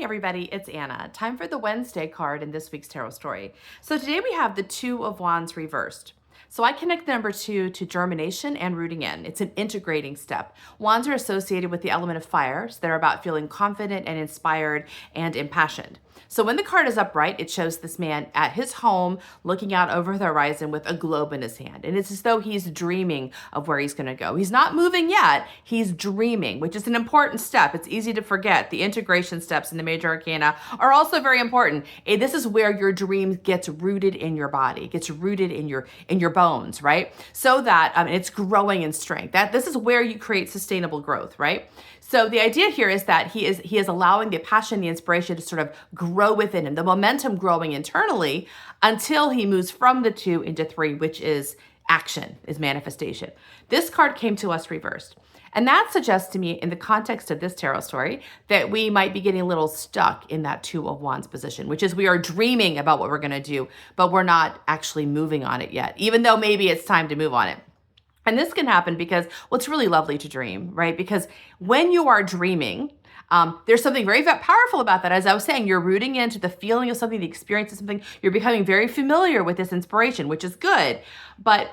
Hey everybody, it's Anna. Time for the Wednesday card in this week's tarot story. So today we have the Two of Wands reversed. So I connect the number 2 to germination and rooting in. It's an integrating step. Wands are associated with the element of fire, so they're about feeling confident and inspired and impassioned. So when the card is upright, it shows this man at his home looking out over the horizon with a globe in his hand. And it's as though he's dreaming of where he's going to go. He's not moving yet, he's dreaming, which is an important step. It's easy to forget. The integration steps in the major arcana are also very important. This is where your dream gets rooted in your body, gets rooted in your bones, right? So that it's growing in strength. This is where you create sustainable growth, right? So the idea here is that he is allowing the passion, the inspiration to sort of grow within him, the momentum growing internally until he moves from the 2 into 3, which is action, is manifestation. This card came to us reversed. And that suggests to me, in the context of this tarot story, that we might be getting a little stuck in that 2 of Wands position, which is we are dreaming about what we're going to do, but we're not actually moving on it yet, even though maybe it's time to move on it. And this can happen because, well, it's really lovely to dream, right? Because when you are dreaming, there's something very powerful about that. As I was saying, you're rooting into the feeling of something, the experience of something. You're becoming very familiar with this inspiration, which is good. But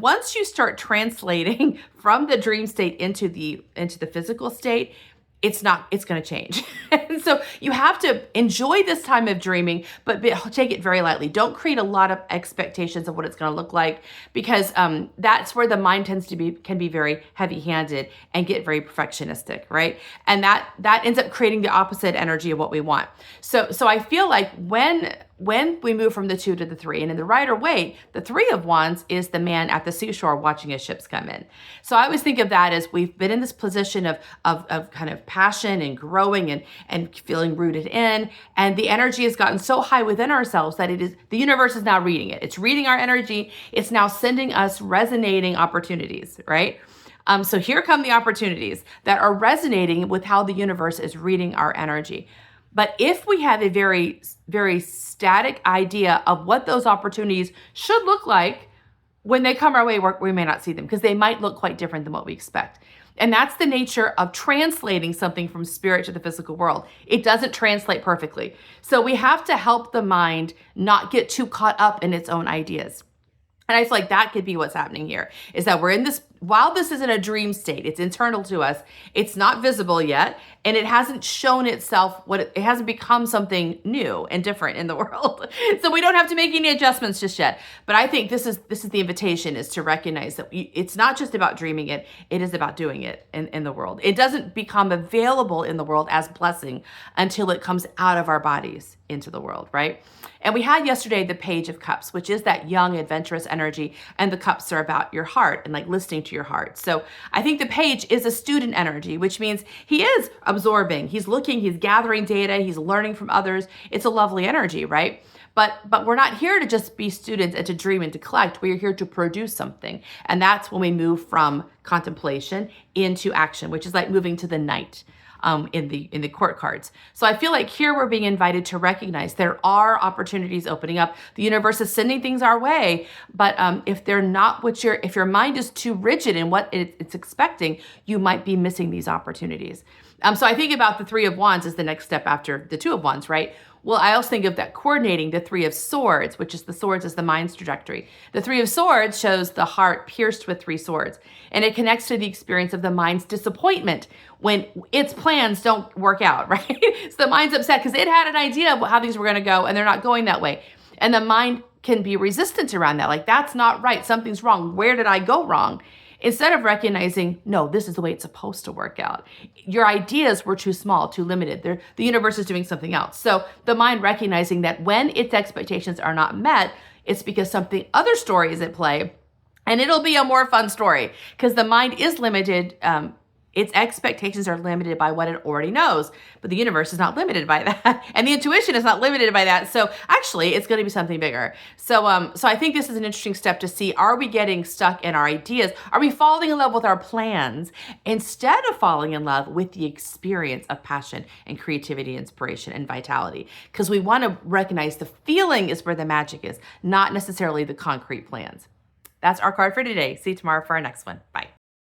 once you start translating from the dream state into the physical state, it's going to change. And so you have to enjoy this time of dreaming, but take it very lightly. Don't create a lot of expectations of what it's going to look like, because that's where the mind can be very heavy-handed and get very perfectionistic, right? And that ends up creating the opposite energy of what we want. So I feel like when we move from the 2 to the 3, and in the Rider-Waite, the 3 of Wands is the man at the seashore watching his ships come in. So I always think of that as we've been in this position of kind of passion and growing and feeling rooted in, and the energy has gotten so high within ourselves that the universe is now reading it. It's reading our energy. It's now sending us resonating opportunities, right? So here come the opportunities that are resonating with how the universe is reading our energy. But if we have a very, very static idea of what those opportunities should look like, when they come our way, we may not see them because they might look quite different than what we expect. And that's the nature of translating something from spirit to the physical world. It doesn't translate perfectly. So we have to help the mind not get too caught up in its own ideas. And I feel like that could be what's happening here, is that we're in this, while this is in a dream state, it's internal to us, it's not visible yet, and it hasn't shown itself, it hasn't become something new and different in the world. So we don't have to make any adjustments just yet. But I think this is the invitation, is to recognize that it's not just about dreaming it, it is about doing it in the world. It doesn't become available in the world as blessing until it comes out of our bodies into the world, right? And we had yesterday the Page of Cups, which is that young, adventurous energy, and the cups are about your heart and like listening to your heart. So I think the Page is a student energy, which means he is absorbing, he's looking, he's gathering data, he's learning from others. It's a lovely energy, right? But we're not here to just be students and to dream and to collect. We're here to produce something. And that's when we move from contemplation into action, which is like moving to the Knight in the court cards. So I feel like here we're being invited to recognize there are opportunities opening up. The universe is sending things our way, but if they're not if your mind is too rigid in what it's expecting, you might be missing these opportunities. So I think about the 3 of Wands as the next step after the 2 of Wands, right? Well, I also think of that coordinating the 3 of Swords, which is the swords as the mind's trajectory. The 3 of Swords shows the heart pierced with 3 swords, and it connects to the experience of the mind's disappointment when its plans don't work out, right? So the mind's upset because it had an idea of how things were going to go, and they're not going that way. And the mind can be resistant around that. Like, that's not right. Something's wrong. Where did I go wrong? Instead of recognizing, no, this is the way it's supposed to work out. Your ideas were too small, too limited. The universe is doing something else. So the mind recognizing that when its expectations are not met, it's because other story is at play, and it'll be a more fun story because the mind is limited. Its expectations are limited by what it already knows, but the universe is not limited by that. And the intuition is not limited by that. So actually it's going to be something bigger. So I think this is an interesting step to see, are we getting stuck in our ideas? Are we falling in love with our plans instead of falling in love with the experience of passion and creativity, inspiration, and vitality? Because we want to recognize the feeling is where the magic is, not necessarily the concrete plans. That's our card for today. See you tomorrow for our next one. Bye.